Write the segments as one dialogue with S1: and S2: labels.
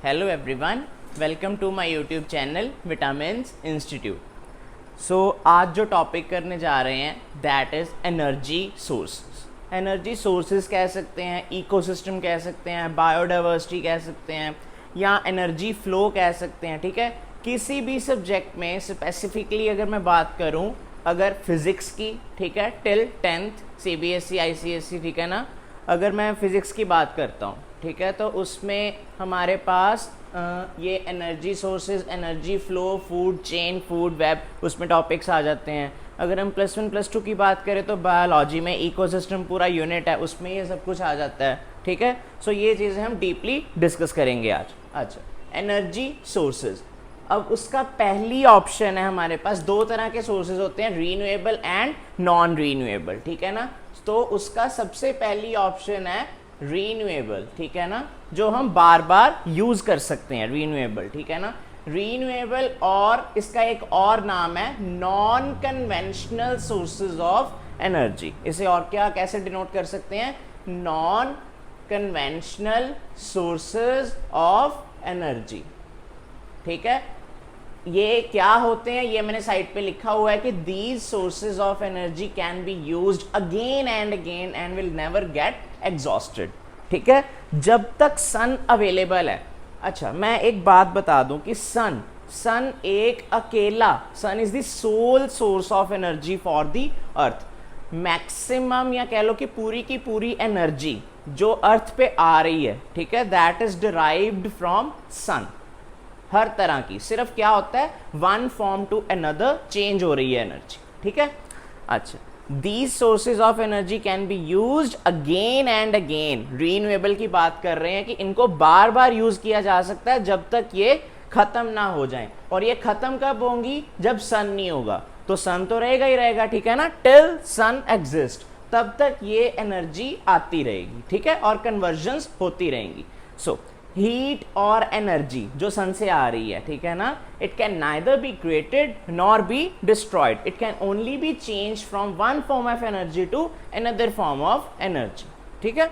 S1: Hello everyone, welcome to my YouTube channel vitamins institute. So आज जो topic करने जा रहे हैं that is energy sources. Energy sources कह सकते हैं, इकोसिस्टम कह सकते हैं, बायोडाइवर्सिटी कह सकते हैं या एनर्जी फ्लो कह सकते हैं। ठीक है, किसी भी सब्जेक्ट में स्पेसिफिकली अगर मैं बात करूं, अगर फिज़िक्स की, ठीक है, टिल 10th CBSE ICSE, ठीक है ना, अगर मैं फ़िज़िक्स की बात करता हूँ, ठीक है, तो उसमें हमारे पास ये energy sources, energy flow, food chain, food web, उसमें टॉपिक्स आ जाते हैं। अगर हम +1 +2 की बात करें तो बायोलॉजी में इकोसिस्टम पूरा यूनिट है, उसमें ये सब कुछ आ जाता है। ठीक है, सो ये चीज़ें हम डीपली डिस्कस करेंगे आज। अच्छा, एनर्जी सोर्सेज, अब उसका पहली ऑप्शन है हमारे पास, दो तरह के सोर्सेज होते हैं, रीन्यूएबल एंड नॉन रीन्यूएबल। ठीक है ना, तो उसका सबसे पहली ऑप्शन है रीन्यूएबल। ठीक है ना, जो हम बार बार यूज कर सकते हैं, रीन्यूएबल। ठीक है ना, रीन्यूएबल, और इसका एक और नाम है non conventional sources of energy. इसे और क्या कैसे डिनोट कर सकते हैं? Non conventional sources of energy. ठीक है, ये क्या होते हैं, ये मैंने साइड पे लिखा हुआ है कि these sources of energy can be used again and will never get exhausted. ठीक है, जब तक सन अवेलेबल है। अच्छा, मैं एक बात बता दूं कि सन एक अकेला, sun is the sole source of energy for the earth. Maximum या कह लो कि पूरी की पूरी एनर्जी जो अर्थ पे आ रही है, ठीक है, that is derived from sun. हर तरह की, सिर्फ क्या होता है, one form to another change हो रही है एनर्जी। ठीक है, अच्छा, these sources of energy can be used again and again. Renewable की बात कर रहे हैं कि इनको बार बार यूज किया जा सकता है जब तक ये खत्म ना हो जाए। और ये खत्म कब होंगी? जब सन नहीं होगा। तो सन तो रहेगा ही रहेगा, ठीक है ना, टिल सन एग्जिस्ट, तब तक ये एनर्जी आती रहेगी। ठीक है, और कन्वर्जन्स होती रहेंगी। सो हीट और एनर्जी जो सन से आ रही है, ठीक है ना, it can neither be created nor be destroyed, it can only be change from one form of energy to another form of energy. ठीक है,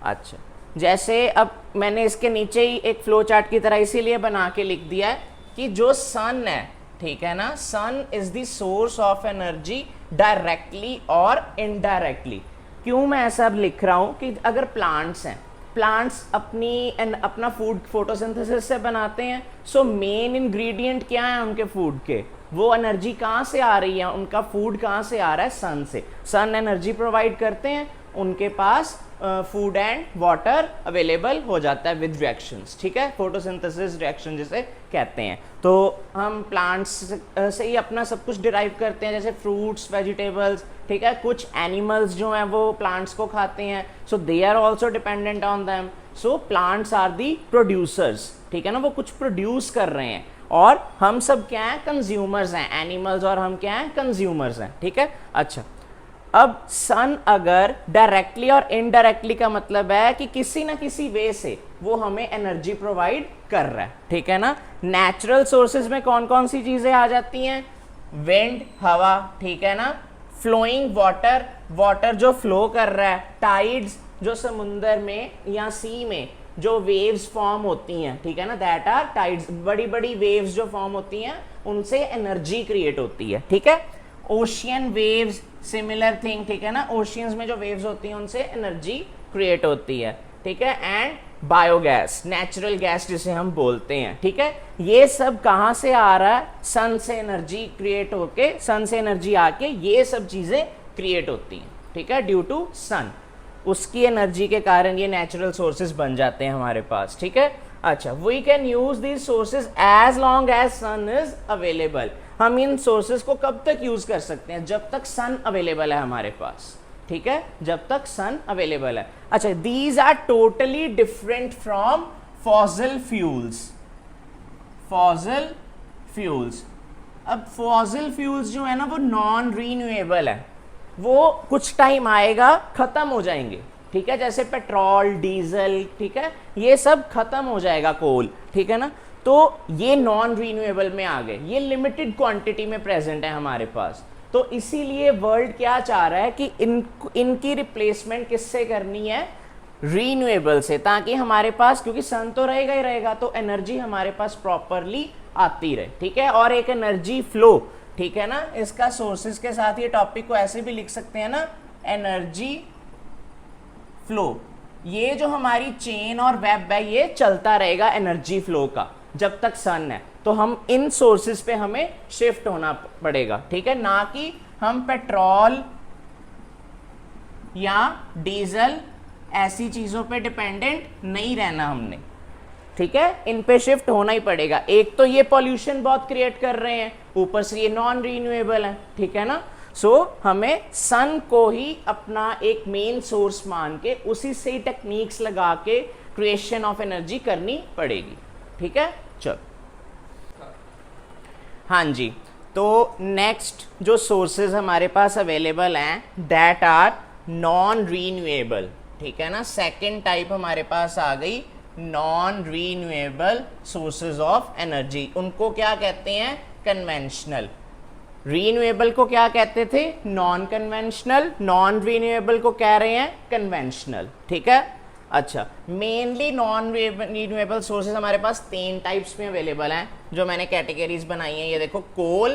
S1: अच्छा, जैसे अब मैंने इसके नीचे ही एक फ्लो चार्ट की तरह इसीलिए बना के लिख दिया है कि जो सन है, ठीक है ना, sun is the source of energy directly और इनडायरेक्टली। क्यों मैं ऐसा लिख रहा हूं कि अगर प्लांट्स हैं, प्लांट्स अपना फूड फोटोसिंथेसिस से बनाते हैं। सो मेन इंग्रेडिएंट क्या है उनके फूड के? वो एनर्जी कहाँ से आ रही है, उनका फूड कहाँ से आ रहा है? सन से। सन एनर्जी प्रोवाइड करते हैं, उनके पास फूड एंड वाटर अवेलेबल हो जाता है विद रिएक्शंस। ठीक है, फोटोसिंथेसिस रिएक्शन जिसे कहते हैं। तो हम प्लांट्स से ही अपना सब कुछ डिराइव करते हैं, जैसे फ्रूट्स, वेजिटेबल्स। ठीक है, कुछ एनिमल्स जो हैं वो प्लांट्स को खाते हैं, so they are also dependent on them. So plants are the producers. ठीक है ना, वो कुछ प्रोड्यूस कर रहे हैं, और हम सब क्या हैं? कंज्यूमर्स हैं। एनिमल्स और हम क्या हैं? कंज्यूमर्स हैं। ठीक है, अच्छा, अब सन अगर डायरेक्टली और इनडायरेक्टली का मतलब है कि किसी ना किसी वे से वो हमें एनर्जी प्रोवाइड कर रहा है। ठीक है ना, नेचुरल सोर्सेज में कौन कौन सी चीजें आ जाती हैं? विंड, हवा, ठीक है ना, फ्लोइंग वाटर, वाटर जो फ्लो कर रहा है, टाइड्स जो समुंदर में या सी में जो वेव्स फॉर्म होती हैं, ठीक है ना, दैट आर टाइड्स। बड़ी बड़ी वेव्स जो फॉर्म होती हैं उनसे एनर्जी क्रिएट होती है। ठीक है, ओशियन वेव्स, सिमिलर थिंग। ठीक है ना, ओशियंस में जो वेव्स होती हैं उनसे एनर्जी क्रिएट होती है। ठीक है, एंड बायोगैस, नेचुरल गैस जिसे हम बोलते हैं। ठीक है, ये सब कहाँ से आ रहा है? सन से एनर्जी क्रिएट होके, सन से एनर्जी आके ये सब चीजें क्रिएट होती हैं। ठीक है, ड्यू टू सन, उसकी एनर्जी के कारण ये नेचुरल सोर्सेज बन जाते हैं हमारे पास। ठीक है, अच्छा, we can use these sources as long as sun is available. हम इन सोर्सेज को कब तक यूज कर सकते हैं? जब तक सन अवेलेबल है हमारे पास। ठीक है, जब तक सन अवेलेबल है। अच्छा, these are totally different from fossil fuels. Fossil fuels, अब फॉसिल फ्यूल्स जो है ना वो नॉन रीन्यूएबल है, वो कुछ टाइम आएगा खत्म हो जाएंगे। ठीक है, जैसे पेट्रोल, डीजल, ठीक है, ये सब खत्म हो जाएगा, कोल। ठीक है ना, तो ये नॉन रीन्यूएबल में आ गए, ये लिमिटेड क्वांटिटी में प्रेजेंट है हमारे पास। तो इसीलिए वर्ल्ड क्या चाह रहा है कि इनकी रिप्लेसमेंट किससे करनी है? रीन्यूएबल से, ताकि हमारे पास, क्योंकि सन तो रहेगा ही रहेगा, तो एनर्जी हमारे पास प्रॉपरली आती रहे, ठीक है। और एक एनर्जी फ्लो, ठीक है ना, इसका सोर्सेज के साथ ये टॉपिक को ऐसे भी लिख सकते हैं ना, एनर्जी फ्लो। ये जो हमारी चेन और वेब है ये चलता रहेगा एनर्जी फ्लो का जब तक सन है, तो हम इन सोर्सेज पे हमें शिफ्ट होना पड़ेगा, ठीक है, ना कि हम पेट्रोल या डीजल ऐसी चीजों पे डिपेंडेंट नहीं रहना हमने, ठीक है, इन पे शिफ्ट होना ही पड़ेगा। एक तो ये पॉल्यूशन बहुत क्रिएट कर रहे हैं, ऊपर से ये नॉन रीन्यूएबल है, ठीक है ना। सो हमें सन को ही अपना एक मेन सोर्स मान के उसी से ही टेक्निक्स लगा के क्रिएशन ऑफ एनर्जी करनी पड़ेगी, ठीक है। चलो, हाँ जी, तो नेक्स्ट जो सोर्सेज हमारे पास अवेलेबल हैं दैट आर नॉन रीन्यूएबल, ठीक है ना। सेकेंड टाइप हमारे पास आ गई non renewable sources of energy. उनको क्या कहते हैं? कन्वेंशनल। रीन्यूएबल को क्या कहते थे? Non conventional. नॉन रीन्यूएबल को कह रहे हैं कन्वेंशनल, ठीक है। अच्छा, मेनली नॉन रीन्यूएबल सोर्सेज हमारे पास 3 टाइप्स में अवेलेबल हैं, जो मैंने कैटेगरीज बनाई हैं। ये देखो, कोल,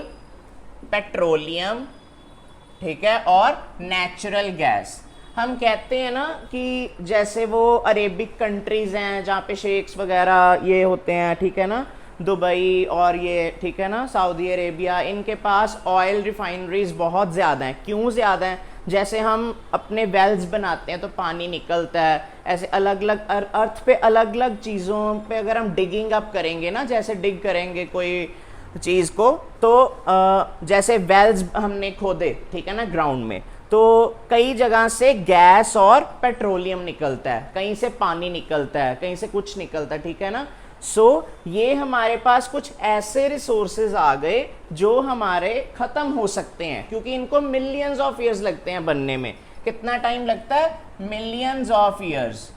S1: पेट्रोलियम, ठीक है, और नेचुरल गैस। हम कहते हैं ना कि जैसे वो अरेबिक कंट्रीज हैं जहाँ पे शेख्स वगैरह ये होते हैं, ठीक है ना, दुबई और ये, ठीक है ना, सऊदी अरेबिया, इनके पास ऑयल रिफाइनरीज बहुत ज़्यादा हैं। क्यों ज़्यादा हैं? जैसे हम अपने वेल्स बनाते हैं तो पानी निकलता है, ऐसे अलग अलग अर्थ पे अलग अलग चीज़ों पे अगर हम डिगिंग अप करेंगे ना, जैसे डिग करेंगे कोई चीज़ को, तो जैसे वेल्स हमने खोदे, ठीक है ना, ग्राउंड में, तो कई जगह से गैस और पेट्रोलियम निकलता है, कहीं से पानी निकलता है, कहीं से कुछ निकलता है, ठीक है ना। सो ये हमारे पास कुछ ऐसे रिसोर्सेज आ गए जो हमारे ख़त्म हो सकते हैं, क्योंकि इनको मिलियंस ऑफ ईयर्स लगते हैं बनने में। कितना टाइम लगता है? मिलियंस ऑफ ईयर्स,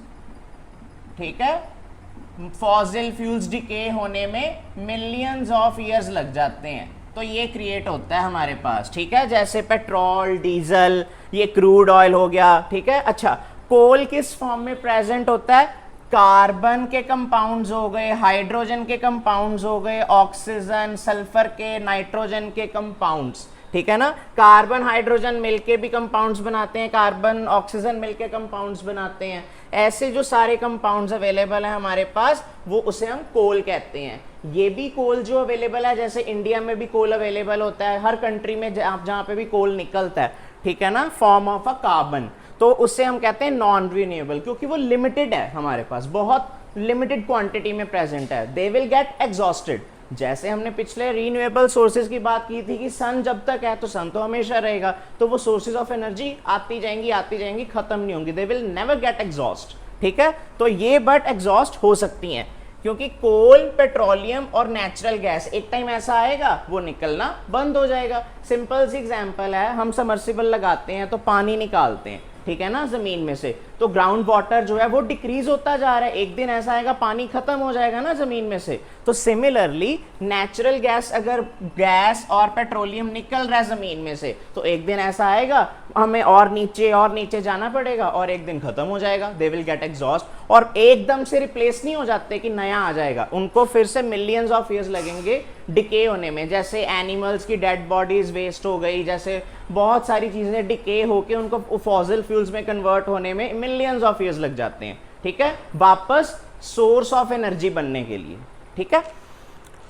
S1: ठीक है। फॉसिल फ्यूल्स डिके होने में मिलियंस ऑफ ईयर्स लग जाते हैं, तो ये क्रिएट होता है हमारे पास, ठीक है। जैसे पेट्रोल, डीजल, ये क्रूड ऑयल हो गया, ठीक है। अच्छा, कोल किस फॉर्म में प्रेजेंट होता है? कार्बन के कंपाउंड्स हो गए, हाइड्रोजन के कंपाउंड्स हो गए, ऑक्सीजन, सल्फर के, नाइट्रोजन के कंपाउंड्स, ठीक है ना। कार्बन हाइड्रोजन मिलके भी कंपाउंड्स बनाते हैं, कार्बन ऑक्सीजन मिलके कंपाउंड्स बनाते हैं। ऐसे जो सारे कंपाउंड्स अवेलेबल हैं हमारे पास, वो उसे हम कोल कहते हैं। ये भी कोल जो अवेलेबल है, जैसे इंडिया में भी कोल अवेलेबल होता है, हर कंट्री में जहाँ पे भी कोल निकलता है, ठीक है ना, फॉर्म ऑफ अ कार्बन, तो उससे हम कहते हैं नॉन रिन्यूएबल, क्योंकि वो लिमिटेड है हमारे पास, बहुत लिमिटेड क्वांटिटी में प्रेजेंट है। They will get exhausted. जैसे हमने पिछले रीन्यूएबल सोर्सेज की बात की थी कि सन जब तक है तो सन तो हमेशा रहेगा, तो वो सोर्सेज ऑफ एनर्जी आती जाएंगी, खत्म नहीं होंगी, they will never get exhaust, ठीक है। तो ये बट एग्जॉस्ट हो सकती हैं, क्योंकि कोल, पेट्रोलियम और नेचुरल गैस एक टाइम ऐसा आएगा वो निकलना बंद हो जाएगा। सिंपल सी एग्जांपल है, हम सबमर्सिबल लगाते हैं तो पानी निकालते हैं, ठीक है ना, जमीन में से, तो ग्राउंड वाटर जो है वो डिक्रीज होता जा रहा है, एक दिन ऐसा आएगा पानी खत्म हो जाएगा ना जमीन में से। तो सिमिलरली नेचुरल गैस, अगर गैस और पेट्रोलियम निकल रहा है जमीन में से, तो एक दिन ऐसा आएगा हमें और नीचे जाना पड़ेगा और एक दिन खत्म हो जाएगा, दे विल गेट एग्जॉस्ट। और एकदम से रिप्लेस नहीं हो जाते कि नया आ जाएगा, उनको फिर से मिलियंस ऑफ ईयर्स लगेंगे डिके होने में। जैसे एनिमल्स की डेड बॉडीज वेस्ट हो गई, जैसे बहुत सारी चीजें डिके होके उनको फॉसिल फ्यूल्स में कन्वर्ट होने में मिलियंस ऑफ ईयर्स लग जाते हैं, ठीक है, वापस सोर्स ऑफ एनर्जी बनने के लिए, ठीक है।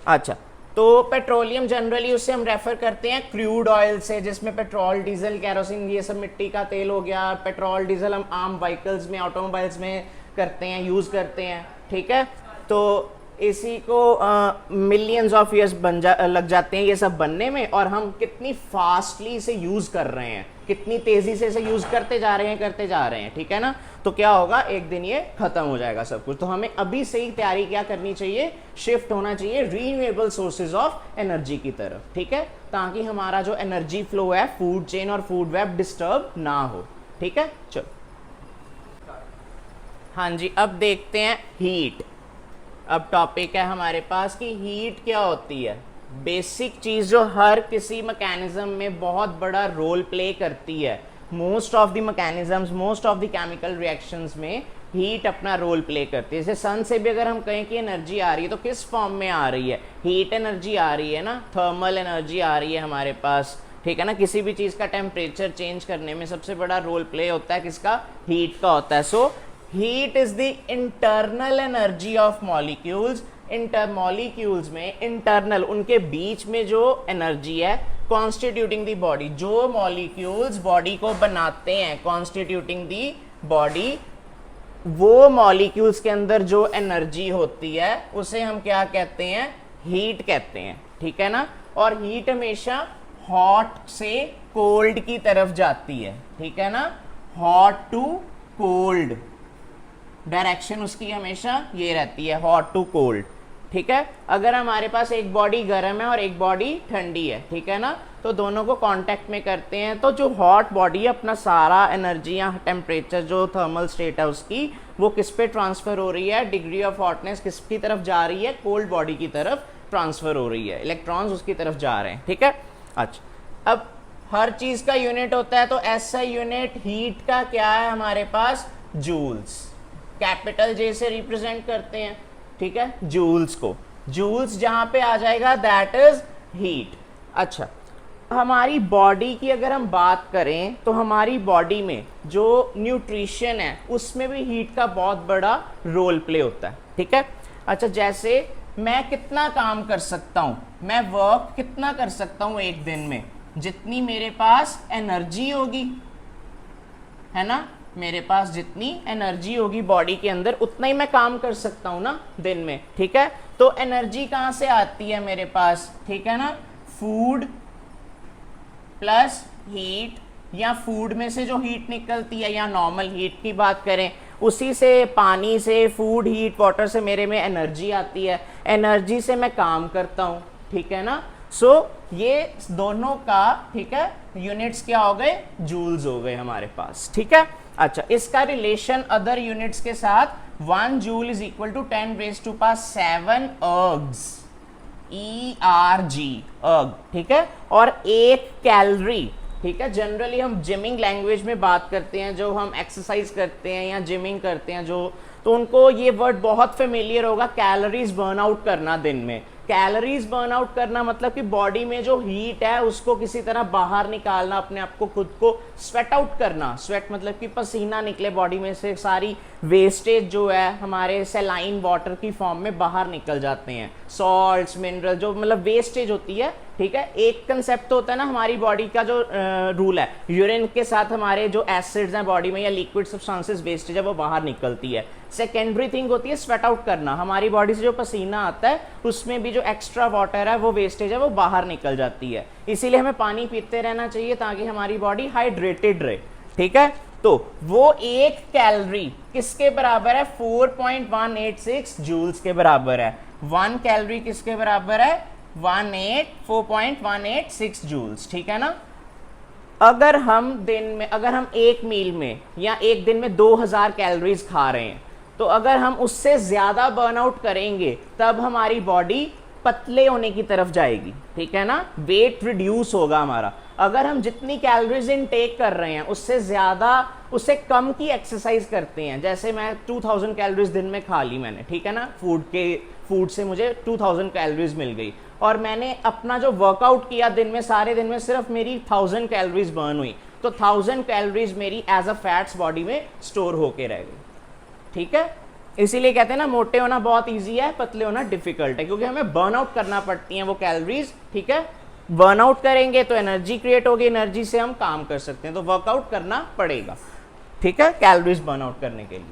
S1: अच्छा, तो पेट्रोलियम जनरली उससे हम रेफर करते हैं क्रूड ऑयल से, जिसमें पेट्रोल, डीजल, कैरोसिन, ये सब मिट्टी का तेल हो गया। पेट्रोल डीजल हम आम व्हीकल्स में, ऑटोमोबाइल्स में करते हैं, यूज़ करते हैं, ठीक है। तो इसी को मिलियंस ऑफ ईयर्स लग जाते हैं ये सब बनने में, और हम कितनी फास्टली इसे यूज़ कर रहे हैं, कितनी तेज़ी से इसे यूज़ करते जा रहे हैं, ठीक है ना। तो क्या होगा, एक दिन ये खत्म हो जाएगा सब कुछ। तो हमें अभी से ही तैयारी क्या करनी चाहिए, शिफ्ट होना चाहिए रीन्यूएबल सोर्सेज ऑफ एनर्जी की तरफ, ठीक है, ताकि हमारा जो एनर्जी फ्लो है, फूड चेन और फूड वेब डिस्टर्ब ना हो, ठीक है। चलो, हाँ जी, अब देखते हैं हीट। अब टॉपिक है हमारे पास कि हीट क्या होती है। बेसिक चीज़ जो हर किसी मैकेनिज्म में बहुत बड़ा रोल प्ले करती है, most of the mechanisms, most of the chemical reactions में हीट अपना रोल प्ले करती है। जैसे सन से भी अगर हम कहें कि एनर्जी आ रही है तो किस फॉर्म में आ रही है, हीट एनर्जी आ रही है ना, थर्मल एनर्जी आ रही है हमारे पास, ठीक है ना। किसी भी चीज़ का टेम्परेचर चेंज करने में सबसे बड़ा रोल प्ले होता है किसका, हीट का होता है। So heat is the internal energy of molecules. Molecules में इंटरनल, उनके बीच में जो एनर्जी है, कॉन्स्टिट्यूटिंग द बॉडी, जो मॉलिक्यूल्स बॉडी को बनाते हैं, कॉन्स्टिट्यूटिंग द बॉडी, वो मॉलिक्यूल्स के अंदर जो एनर्जी होती है उसे हम क्या कहते हैं, हीट कहते हैं, ठीक है ना। और हीट हमेशा हॉट से कोल्ड की तरफ जाती है, ठीक है ना, हॉट टू कोल्ड, डायरेक्शन उसकी हमेशा ये रहती है, हॉट टू कोल्ड, ठीक है। अगर हमारे पास एक बॉडी गर्म है और एक बॉडी ठंडी है, ठीक है ना, तो दोनों को कांटेक्ट में करते हैं, तो जो हॉट बॉडी है अपना सारा एनर्जी या टेम्परेचर, जो थर्मल स्टेट है उसकी, वो किस पे ट्रांसफर हो रही है, डिग्री ऑफ हॉटनेस किसकी तरफ जा रही है, कोल्ड बॉडी की तरफ ट्रांसफर हो रही है, इलेक्ट्रॉन्स उसकी तरफ जा रहे हैं, ठीक है। अच्छा, अब हर चीज का यूनिट होता है, तो ऐसा यूनिट हीट का क्या है हमारे पास, जूल्स, कैपिटल जे से रिप्रेजेंट करते हैं, ठीक है, जूल्स को। जूल्स जहां पे आ जाएगा दैट इज हीट। अच्छा, हमारी बॉडी की अगर हम बात करें तो हमारी बॉडी में जो न्यूट्रिशन है उसमें भी हीट का बहुत बड़ा रोल प्ले होता है, ठीक है। अच्छा, जैसे मैं कितना काम कर सकता हूं, मैं वर्क कितना कर सकता हूं एक दिन में, जितनी मेरे पास एनर्जी होगी, है ना, मेरे पास जितनी एनर्जी होगी बॉडी के अंदर उतना ही मैं काम कर सकता हूं ना दिन में, ठीक है। तो एनर्जी कहां से आती है मेरे पास, ठीक है ना, फूड प्लस हीट, या फूड में से जो हीट निकलती है, या नॉर्मल हीट की बात करें, उसी से, पानी से, फूड, हीट, वाटर से मेरे में एनर्जी आती है, एनर्जी से मैं काम करता हूं, ठीक है ना। सो ये दोनों का, ठीक है, यूनिट्स क्या हो गए, जूल्स हो गए हमारे पास, ठीक है। अच्छा, इसका रिलेशन अदर यूनिट्स के साथ, 1 joule is equal to 10⁻⁷ ergs, ERG, erg, ठीक है। और 1 कैलोरी, ठीक है, जनरली हम जिमिंग लैंग्वेज में बात करते हैं, जो हम एक्सरसाइज करते हैं या जिमिंग करते हैं जो, तो उनको ये वर्ड बहुत फेमिलियर होगा, कैलोरीज बर्न आउट करना दिन में। कैलोरीज बर्न आउट करना मतलब कि बॉडी में जो हीट है उसको किसी तरह बाहर निकालना, अपने आप को, खुद को स्वेट आउट करना। स्वेट मतलब कि पसीना निकले बॉडी में से, सारी वेस्टेज जो है हमारे सेलाइन वाटर की फॉर्म में बाहर निकल जाते हैं, सॉल्ट्स, मिनरल, जो मतलब वेस्टेज होती है, ठीक है। एक कंसेप्ट तो होता है ना हमारी बॉडी का जो रूल है, यूरिन के साथ हमारे जो एसिड्स हैं बॉडी में या लिक्विड सब्सटेंसेस, वेस्टेज है, वो बाहर निकलती है। सेकेंडरी थिंग होती है स्वेट आउट करना, हमारी बॉडी से जो पसीना आता है उसमें भी जो एक्स्ट्रा वाटर है, वो वेस्टेज है, वो बाहर निकल जाती है। इसीलिए हमें पानी पीते रहना चाहिए ताकि हमारी बॉडी हाइड्रेटेड रहे, ठीक है। तो वो 1 कैलोरी किसके बराबर है, 4.186 जूल्स के बराबर है। 1 कैलोरी किसके बराबर है, 4.186 जूल्स, ठीक है ना। अगर हम दिन में, अगर हम एक मील में या एक दिन में 2000 कैलोरीज खा रहे हैं, तो अगर हम उससे ज्यादा बर्न आउट करेंगे तब हमारी बॉडी पतले होने की तरफ जाएगी, ठीक है ना, वेट रिड्यूस होगा हमारा। अगर हम जितनी कैलोरीज इनटेक कर रहे हैं उससे ज्यादा, उससे कम की एक्सरसाइज करते हैं, जैसे मैं 2000 कैलोरीज दिन में खा ली मैंने, ठीक है ना, फूड से मुझे 2000 कैलोरीज मिल गई, और मैंने अपना जो वर्कआउट किया दिन में, सारे दिन में सिर्फ मेरी 1000 कैलोरीज बर्न हुई, तो 1000 कैलोरीज मेरी एज अ फैट्स बॉडी में स्टोर होके रह गई, ठीक है। इसीलिए कहते हैं ना, मोटे होना बहुत इजी है, पतले होना डिफिकल्ट है, क्योंकि हमें बर्न आउट करना पड़ती हैं वो कैलोरीज, ठीक है। बर्न आउट करेंगे तो एनर्जी क्रिएट होगी, एनर्जी से हम काम कर सकते हैं, तो वर्कआउट करना पड़ेगा, ठीक है, कैलोरीज बर्न आउट करने के लिए।